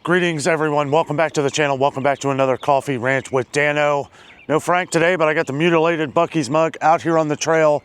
Greetings everyone, welcome back to the channel, welcome back to another Coffee Rant with Dano. No Frank today, but I got the mutilated Buc-ee's mug out here on the trail.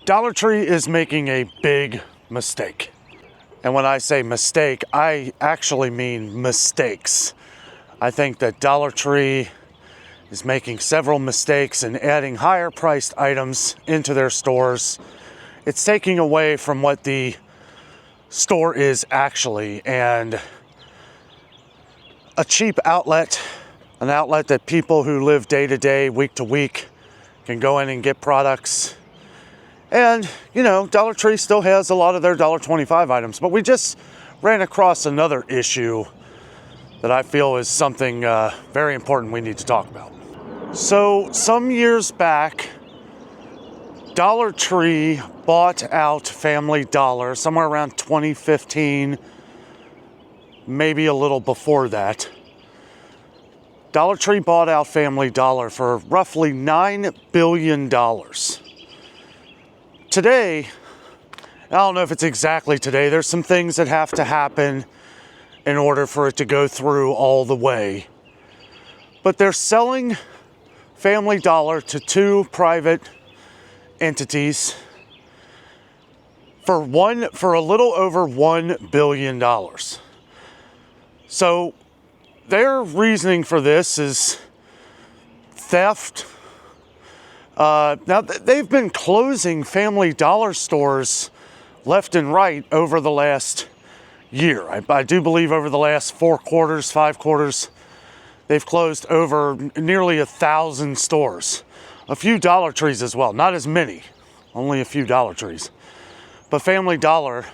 Dollar Tree is making a big mistake. And when I say mistake, I actually mean mistakes. I think that Dollar Tree is making several mistakes in adding higher priced items into their stores. It's taking away from what the store is actually, and a cheap outlet, an outlet that people who live day to day, week to week, can go in and get products. And, you know, Dollar Tree still has a lot of their $1.25 items, but we just ran across another issue that I feel is something very important we need to talk about. So, some years back, Dollar Tree bought out Family Dollar, somewhere around 2015, maybe a little before that. Dollar Tree bought out Family Dollar for roughly $9 billion. Today, I don't know if it's exactly today, there's some things that have to happen in order for it to go through all the way. But they're selling Family Dollar to two private entities for a little over $1 billion. So their reasoning for this is theft. Now they've been closing Family Dollar stores left and right over the last year. I do believe over the last 5 quarters, they've closed over nearly 1,000 stores. A few Dollar Trees as well, not as many, only a few Dollar Trees. But Family Dollar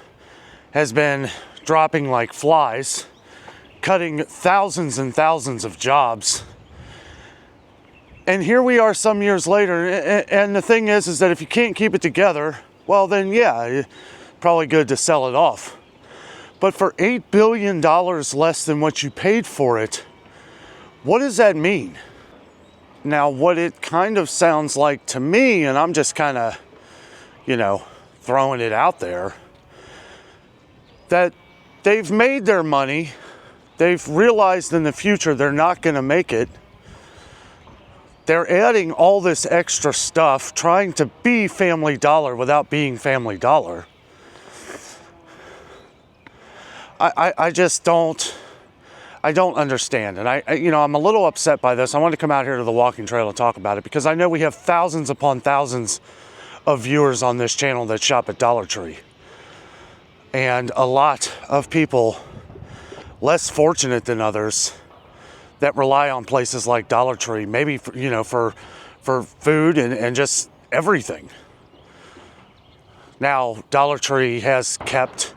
has been dropping like flies, cutting thousands and thousands of jobs. And here we are some years later, and the thing is that if you can't keep it together, well then yeah, it's probably good to sell it off. But for $8 billion less than what you paid for it, what does that mean? Now, what it kind of sounds like to me, and I'm just kind of, you know, throwing it out there, that they've made their money. They've realized in the future they're not going to make it. They're adding all this extra stuff, trying to be Family Dollar without being Family Dollar. I just don't understand. And I'm a little upset by this. I wanted to come out here to the walking trail and talk about it because I know we have thousands upon thousands of viewers on this channel that shop at Dollar Tree. And a lot of people less fortunate than others that rely on places like Dollar Tree, maybe for food and just everything. Now, Dollar Tree has kept,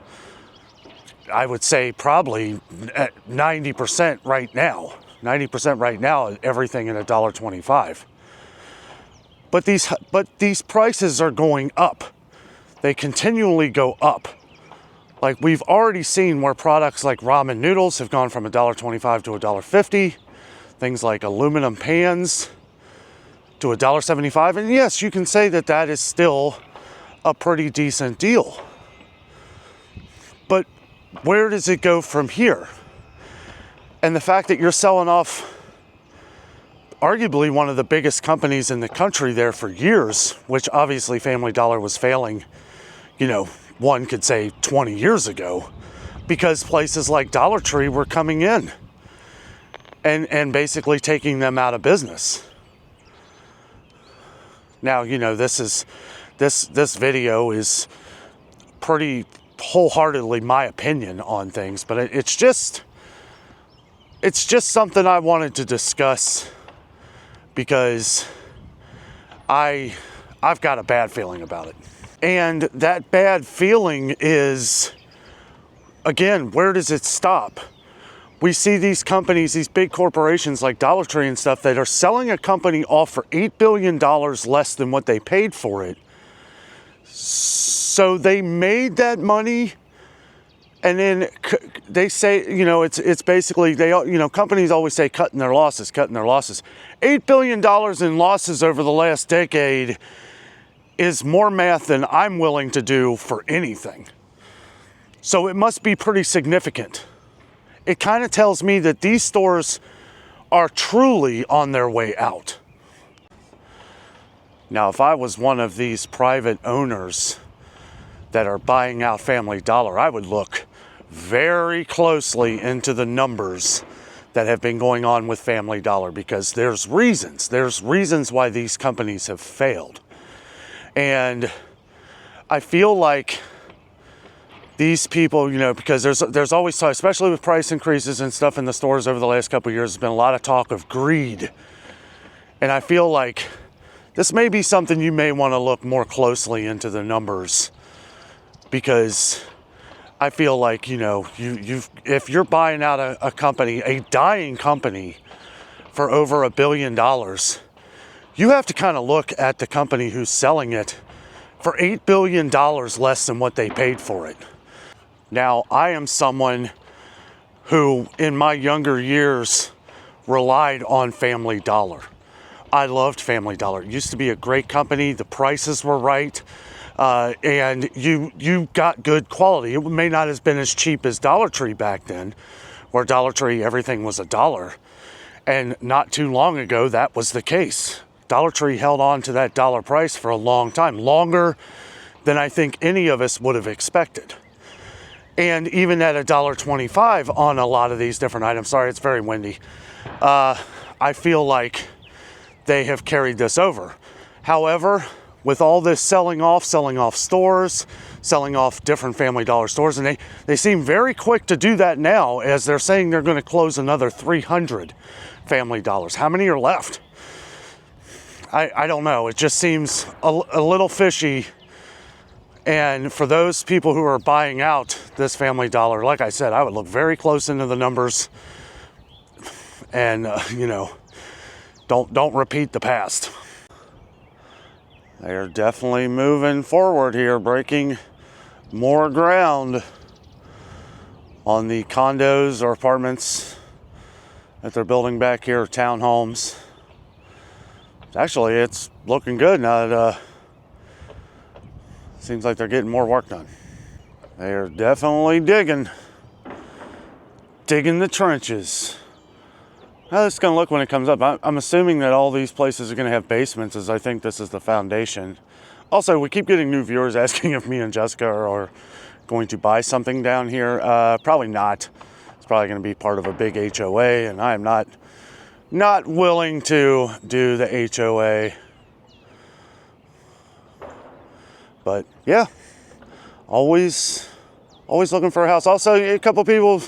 I would say, probably at 90% right now. 90% right now, everything in $1.25. But these prices are going up. They continually go up. Like we've already seen where products like ramen noodles have gone from $1.25 to $1.50. Things like aluminum pans to $1.75. And yes, you can say that that is still a pretty decent deal. But where does it go from here? And the fact that you're selling off arguably one of the biggest companies in the country there for years, which obviously Family Dollar was failing, one could say 20 years ago, because places like Dollar Tree were coming in and basically taking them out of business. Now, this video is pretty wholeheartedly my opinion on things, but it's just something I wanted to discuss because I've got a bad feeling about it. And that bad feeling is, again, where does it stop? We see these companies, these big corporations like Dollar Tree and stuff that are selling a company off for $8 billion less than what they paid for it. So they made that money, and then they say, it's basically, companies always say cutting their losses. $8 billion in losses over the last decade is more math than I'm willing to do for anything. So it must be pretty significant. it kind of tells me that these stores are truly on their way out. Now, if I was one of these private owners that are buying out Family Dollar, I would look very closely into the numbers that have been going on with Family Dollar, because there's reasons why these companies have failed. And I feel like these people, you know, because there's always talk, especially with price increases and stuff in the stores over the last couple of years, there's been a lot of talk of greed. And I feel like this may be something you may want to look more closely into the numbers, because I feel like, you know, if you're buying out a company, a dying company, for over $1 billion, you have to kind of look at the company who's selling it for $8 billion less than what they paid for it. Now, I am someone who, in my younger years, relied on Family Dollar. I loved Family Dollar. It used to be a great company. The prices were right. And you got good quality. It may not have been as cheap as Dollar Tree back then, where Dollar Tree, everything was $1. And not too long ago, that was the case. Dollar Tree held on to that dollar price for a long time, longer than I think any of us would have expected. And even at $1.25 on a lot of these different items, sorry, it's very windy, I feel like they have carried this over. However, with all this selling off stores, selling off different Family Dollar stores, and they seem very quick to do that now, as they're saying they're going to close another 300 Family Dollars. How many are left? I don't know. It just seems a little fishy. And for those people who are buying out this Family Dollar, like I said, I would look very close into the numbers, and you know, don't repeat the past. They're definitely moving forward here, breaking more ground on the condos or apartments that they're building back here, townhomes. Actually, it's looking good now that seems like they're getting more work done. They are definitely digging the trenches. How it's going to look when it comes up. I'm assuming that all these places are going to have basements, as I think this is the foundation. Also, we keep getting new viewers asking if me and Jessica are going to buy something down here. Probably not. It's probably going to be part of a big HOA, and I am not willing to do the HOA. But yeah, always looking for a house. Also, a couple people,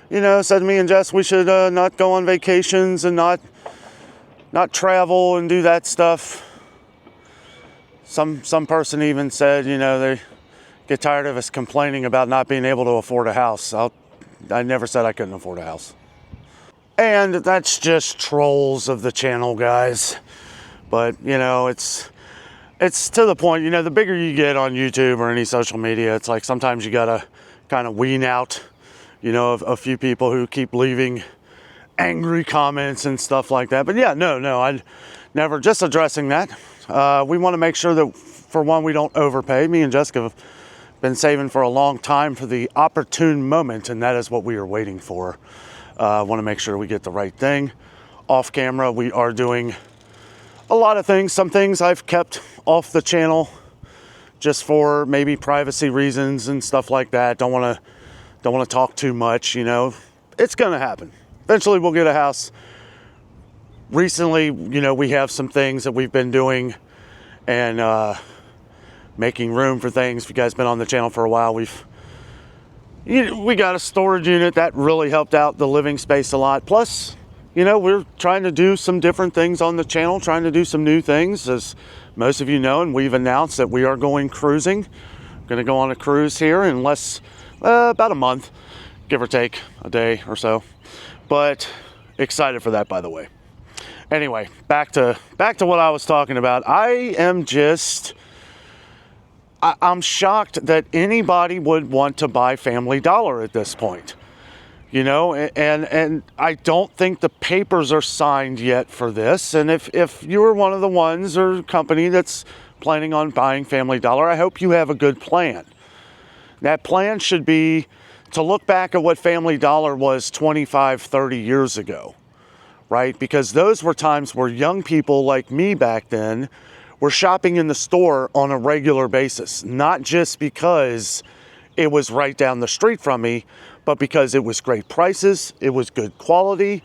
you know, said to me and Jess we should not go on vacations and not travel and do that stuff. Some person even said, you know, they get tired of us complaining about not being able to afford a house. I never said I couldn't afford a house. And that's just trolls of the channel, guys. But, you know, it's to the point, you know, the bigger you get on YouTube or any social media, it's like sometimes you gotta kind of wean out, you know, a few people who keep leaving angry comments and stuff like that. But yeah, no, I'd never, just addressing that. We want to make sure that, for one, we don't overpay. Me and Jessica have been saving for a long time for the opportune moment, and that is what we are waiting for. Want to make sure we get the right thing. Off camera, we are doing a lot of things. Some things I've kept off the channel just for maybe privacy reasons and stuff like that. Don't want to talk too much, you know. It's going to happen. Eventually we'll get a house. Recently, you know, we have some things that we've been doing and making room for things. If you guys been on the channel for a while, we got a storage unit that really helped out the living space a lot. Plus, you know, we're trying to do some different things on the channel, trying to do some new things, as most of you know, and we've announced that we are going cruising. Going to go on a cruise here in about a month, give or take a day or so. But excited for that, by the way. Anyway, back to what I was talking about. I'm shocked that anybody would want to buy Family Dollar at this point. You know, and I don't think the papers are signed yet for this. And if you're one of the ones or company that's planning on buying Family Dollar, I hope you have a good plan. That plan should be to look back at what Family Dollar was 25, 30 years ago, right? Because those were times where young people like me back then were shopping in the store on a regular basis, not just because it was right down the street from me, but because it was great prices, it was good quality.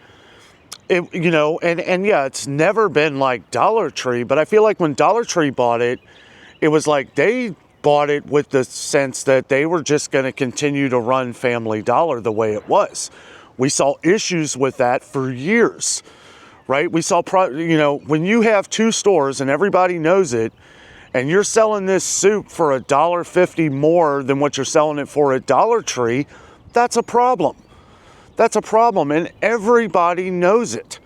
It, you know, and yeah, it's never been like Dollar Tree, but I feel like when Dollar Tree bought it, it was like they bought it with the sense that they were just going to continue to run Family Dollar the way it was. We saw issues with that for years, right? We saw, you know, when you have two stores and everybody knows it, and you're selling this soup for $1.50 more than what you're selling it for at Dollar Tree, that's a problem. That's a problem, and everybody knows it.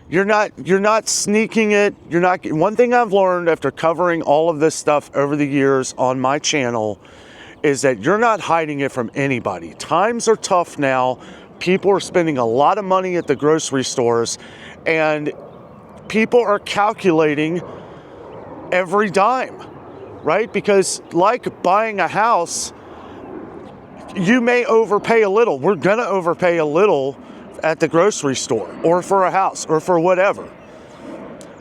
You're not sneaking it. You're not. One thing I've learned after covering all of this stuff over the years on my channel is that you're not hiding it from anybody. Times are tough now. People are spending a lot of money at the grocery stores, and people are calculating every dime, right? Because like buying a house, you may overpay a little. We're gonna overpay a little at the grocery store or for a house or for whatever.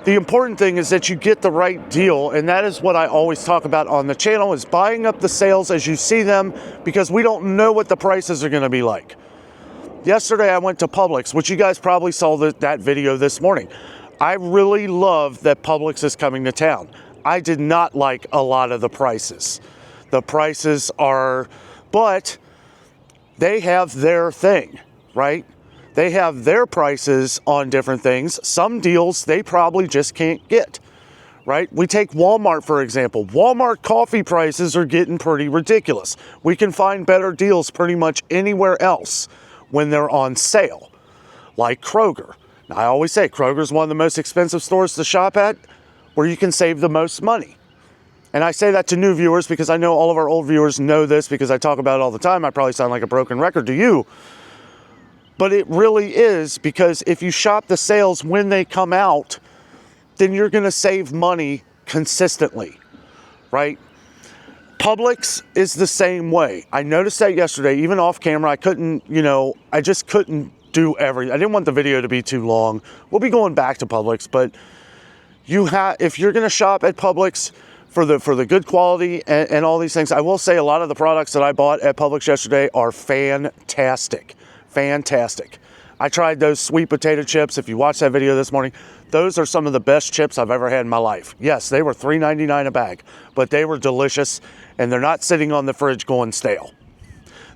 The important thing is that you get the right deal, and that is what I always talk about on the channel, is buying up the sales as you see them, because we don't know what the prices are going to be like. Yesterday I went to Publix, which you guys probably saw that video this morning. I really love that Publix is coming to town. I did not like a lot of the prices. The prices are, but they have their thing, right? They have their prices on different things. Some deals they probably just can't get, right? We take Walmart, for example. Walmart coffee prices are getting pretty ridiculous. We can find better deals pretty much anywhere else when they're on sale, like Kroger. Now, I always say Kroger's one of the most expensive stores to shop at, where you can save the most money. And I say that to new viewers because I know all of our old viewers know this because I talk about it all the time. I probably sound like a broken record to you. But it really is, because if you shop the sales when they come out, then you're going to save money consistently, right? Publix is the same way. I noticed that yesterday, even off camera. I couldn't, you know, I just couldn't do everything. I didn't want the video to be too long. We'll be going back to Publix, but if you're going to shop at Publix for the good quality and all these things, I will say a lot of the products that I bought at Publix yesterday are fantastic. Fantastic. I tried those sweet potato chips. If you watched that video this morning, those are some of the best chips I've ever had in my life. Yes, they were $3.99 a bag, but they were delicious, and they're not sitting on the fridge going stale.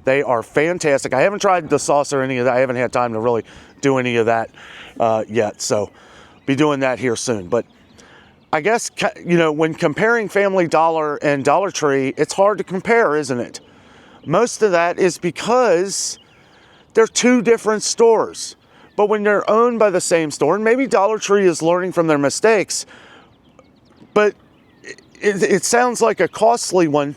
They are fantastic. I haven't tried the sauce or any of that. I haven't had time to really do any of that yet, so be doing that here soon. But I guess, you know, when comparing Family Dollar and Dollar Tree, it's hard to compare, isn't it? Most of that is because they're two different stores. But when they're owned by the same store, and maybe Dollar Tree is learning from their mistakes, but it sounds like a costly one.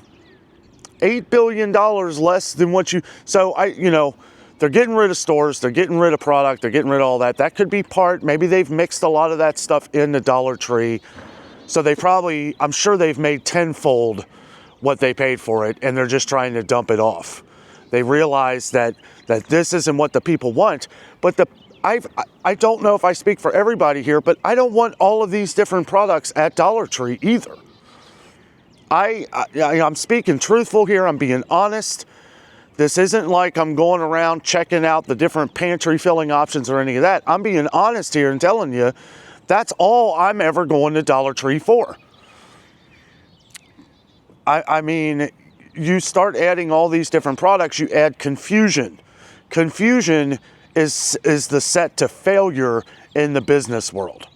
$8 billion less than what you, so you know, they're getting rid of stores, they're getting rid of product, they're getting rid of all that. That could be part, maybe they've mixed a lot of that stuff into Dollar Tree. So they probably, I'm sure they've made tenfold what they paid for it, and they're just trying to dump it off. They realize that this isn't what the people want, but I don't know if I speak for everybody here, but I don't want all of these different products at Dollar Tree either. I'm speaking truthful here. I'm being honest. This isn't like I'm going around checking out the different pantry filling options or any of that. I'm being honest here and telling you that's all I'm ever going to Dollar Tree for. I mean, you start adding all these different products, you add confusion. Confusion is the set to failure in the business world.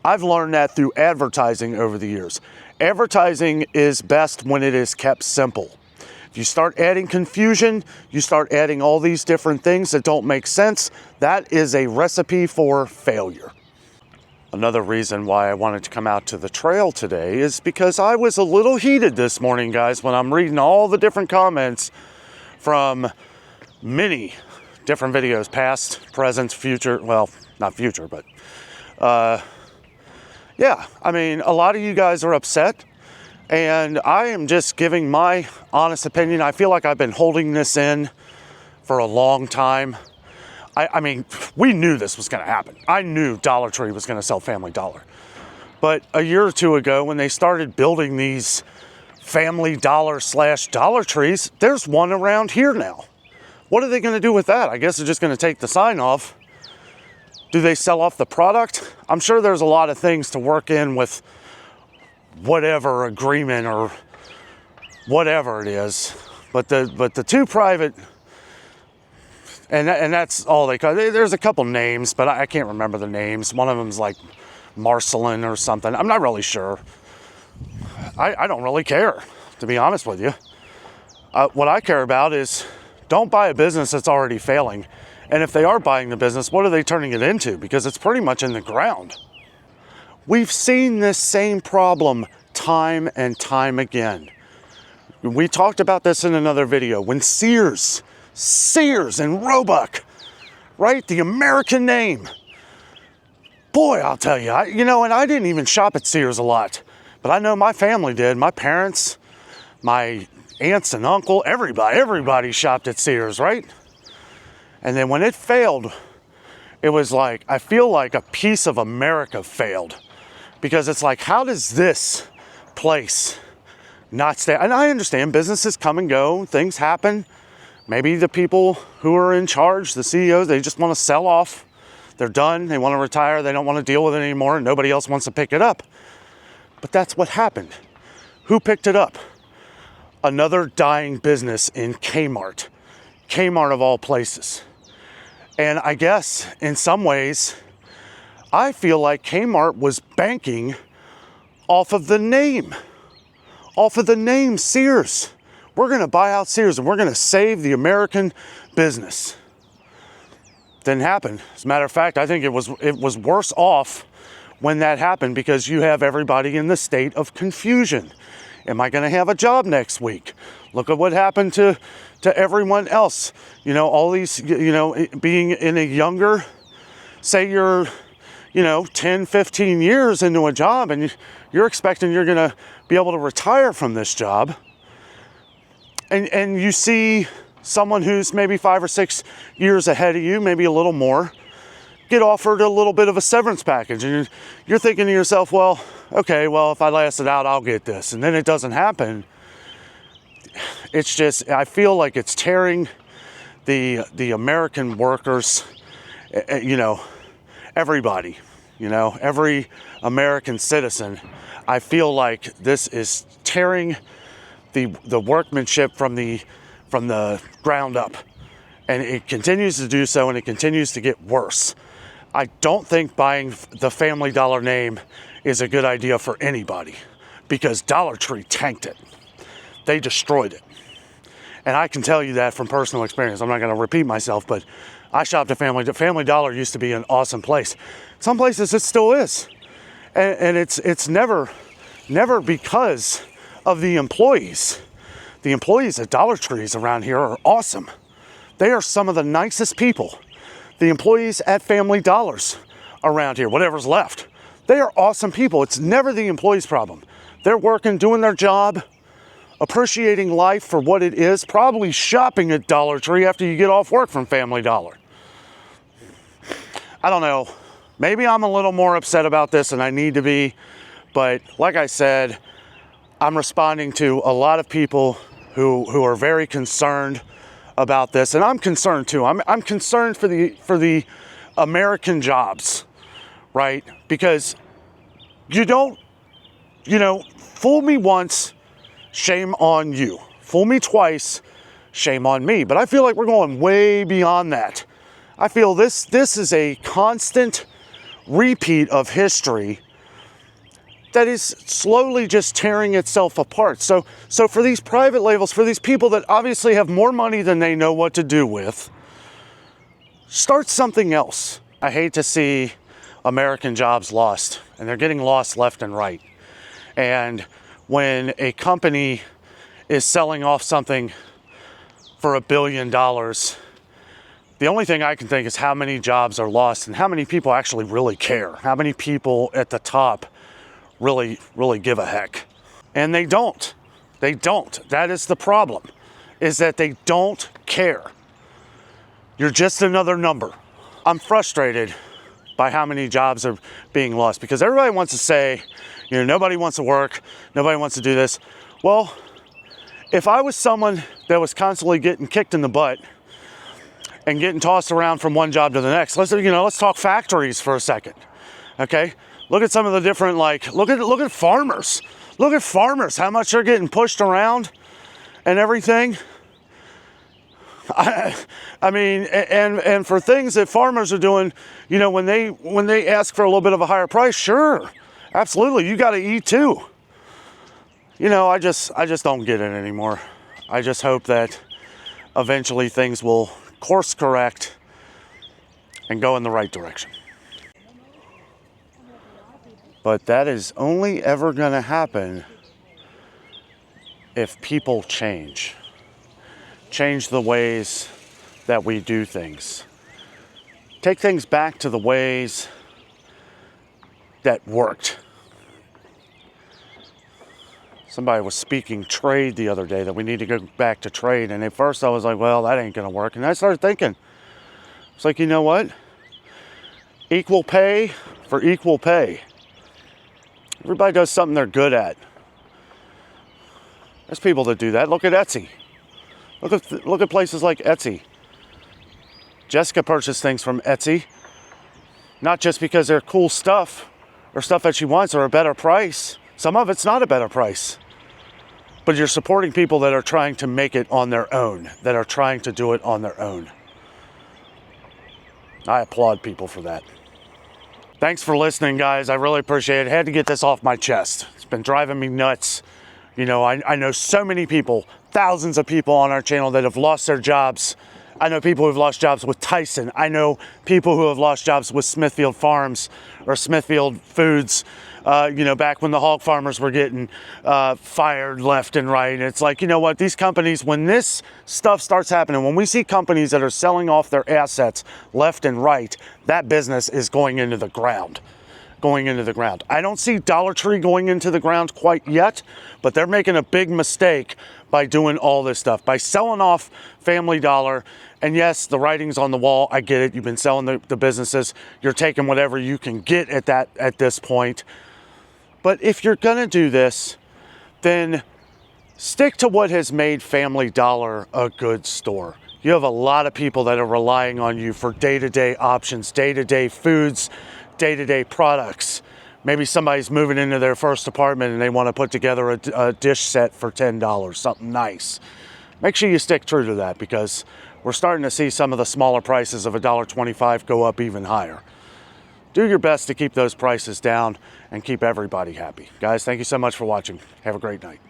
I've learned that through advertising over the years. Advertising is best when it is kept simple. If you start adding confusion, you start adding all these different things that don't make sense, that is a recipe for failure. Another reason why I wanted to come out to the trail today is because I was a little heated this morning, guys, when I'm reading all the different comments from many different videos, past, present, future, well, not future, but yeah, I mean, a lot of you guys are upset, and I am just giving my honest opinion. I feel like I've been holding this in for a long time. I mean, we knew this was going to happen. I knew Dollar Tree was going to sell Family Dollar. But a year or two ago, when they started building these Family Dollar / Dollar Trees, there's one around here now. What are they going to do with that? I guess they're just going to take the sign off. Do they sell off the product? I'm sure there's a lot of things to work in with whatever agreement or whatever it is. But the two private, and that's all they call. There's a couple names, but I can't remember the names. One of them's like Marcelin or something. I'm not really sure. I don't really care, to be honest with you. What I care about is don't buy a business that's already failing. And if they are buying the business, what are they turning it into? Because it's pretty much in the ground. We've seen this same problem time and time again. We talked about this in another video. When Sears and Roebuck, right? The American name. Boy, I'll tell you, and I didn't even shop at Sears a lot, but I know my family did. My parents, my aunts and uncle, everybody shopped at Sears, right? And then when it failed, it was like, I feel like a piece of America failed. Because it's like, how does this place not stay? And I understand businesses come and go, things happen. Maybe the people who are in charge, the CEOs, they just want to sell off. They're done, they want to retire, they don't want to deal with it anymore, and nobody else wants to pick it up. But that's what happened. Who picked it up? Another dying business in Kmart. Kmart of all places. And I guess in some ways, I feel like Kmart was banking off of the name Sears. We're going to buy out Sears and we're going to save the American business. Didn't happen. As a matter of fact, I think it was worse off when that happened because you have everybody in the state of confusion. Am I going to have a job next week? Look at what happened to everyone else. All these, being in a younger, say you're, 10, 15 years into a job and you're expecting you're going to be able to retire from this job. And you see someone who's maybe 5 or 6 years ahead of you, maybe a little more, get offered a little bit of a severance package. And you're thinking to yourself, well, okay, if I last it out, I'll get this. And then it doesn't happen. It's just, I feel like it's tearing the American workers, everybody, every American citizen. I feel like this is tearing the workmanship from the ground up. And it continues to do so, and it continues to get worse. I don't think buying the Family Dollar name is a good idea for anybody because Dollar Tree tanked it. They destroyed it. And I can tell you that from personal experience. I'm not going to repeat myself, but I shopped at Family Dollar used to be an awesome place. Some places it still is. And it's never because of the employees. The employees at Dollar Trees around here are awesome. They are some of the nicest people. The employees at Family Dollars around here, whatever's left, they are awesome people. It's never the employees' problem. They're working, doing their job, appreciating life for what it is, probably shopping at Dollar Tree after you get off work from Family Dollar. I don't know. Maybe I'm a little more upset about this than I need to be, but like I said, I'm responding to a lot of people who are very concerned about this, and I'm concerned too. I'm concerned for the American jobs, right? Because you don't, fool me once, shame on you. Fool me twice, shame on me. But I feel like we're going way beyond that. I feel this is a constant repeat of history that is slowly just tearing itself apart. So for these private labels, for these people that obviously have more money than they know what to do with, start something else. I hate to see American jobs lost, and they're getting lost left and right. And when a company is selling off something for $1 billion, the only thing I can think is how many jobs are lost and how many people actually really care. How many people at the top really give a heck. And they don't. They don't. That is the problem, is that they don't care. You're just another number. I'm frustrated by how many jobs are being lost because everybody wants to say, you know, nobody wants to work, nobody wants to do this. Well, if I was someone that was constantly getting kicked in the butt and getting tossed around from one job to the next, let's talk factories for a second. Okay? Look at some of the different, look at farmers. Look at farmers, how much they're getting pushed around and everything. I mean, and for things that farmers are doing, you know, when they ask for a little bit of a higher price, sure, absolutely, you got to eat too. You know, I just don't get it anymore. I just hope that eventually things will course correct and go in the right direction. But that is only ever going to happen if people change the ways that we do things. Take things back to the ways that worked. Somebody was speaking trade the other day, that we need to go back to trade. And at first I was like, well, that ain't gonna work. And I started thinking, it's like, you know what? Equal pay for equal pay. Everybody does something they're good at. There's people that do that. Look at Etsy. Look at places like Etsy. Jessica purchased things from Etsy, not just because they're cool stuff or stuff that she wants or a better price. Some of it's not a better price, but you're supporting people that are trying to make it on their own, that are trying to do it on their own. I applaud people for that. Thanks for listening, guys. I really appreciate it. I had to get this off my chest. It's been driving me nuts. You know, I know so many people, thousands of people on our channel that have lost their jobs. I know people who've lost jobs with Tyson. I know people who have lost jobs with Smithfield Farms or Smithfield Foods. You know, back when the hog farmers were getting fired left and right. It's like, you know what, these companies, when this stuff starts happening, when we see companies that are selling off their assets left and right, that business is going into the ground. I don't see Dollar Tree going into the ground quite yet, but they're making a big mistake by doing all this stuff, by selling off Family Dollar. And yes, the writing's on the wall. I get it. You've been selling the businesses. You're taking whatever you can get at this point. But if you're gonna do this, then stick to what has made Family Dollar a good store. You have a lot of people that are relying on you for day-to-day options, day-to-day foods, day-to-day products. Maybe somebody's moving into their first apartment and they want to put together a dish set for $10, something nice. Make sure you stick true to that, because we're starting to see some of the smaller prices of $1.25 go up even higher. Do your best to keep those prices down and keep everybody happy. Guys, thank you so much for watching. Have a great night.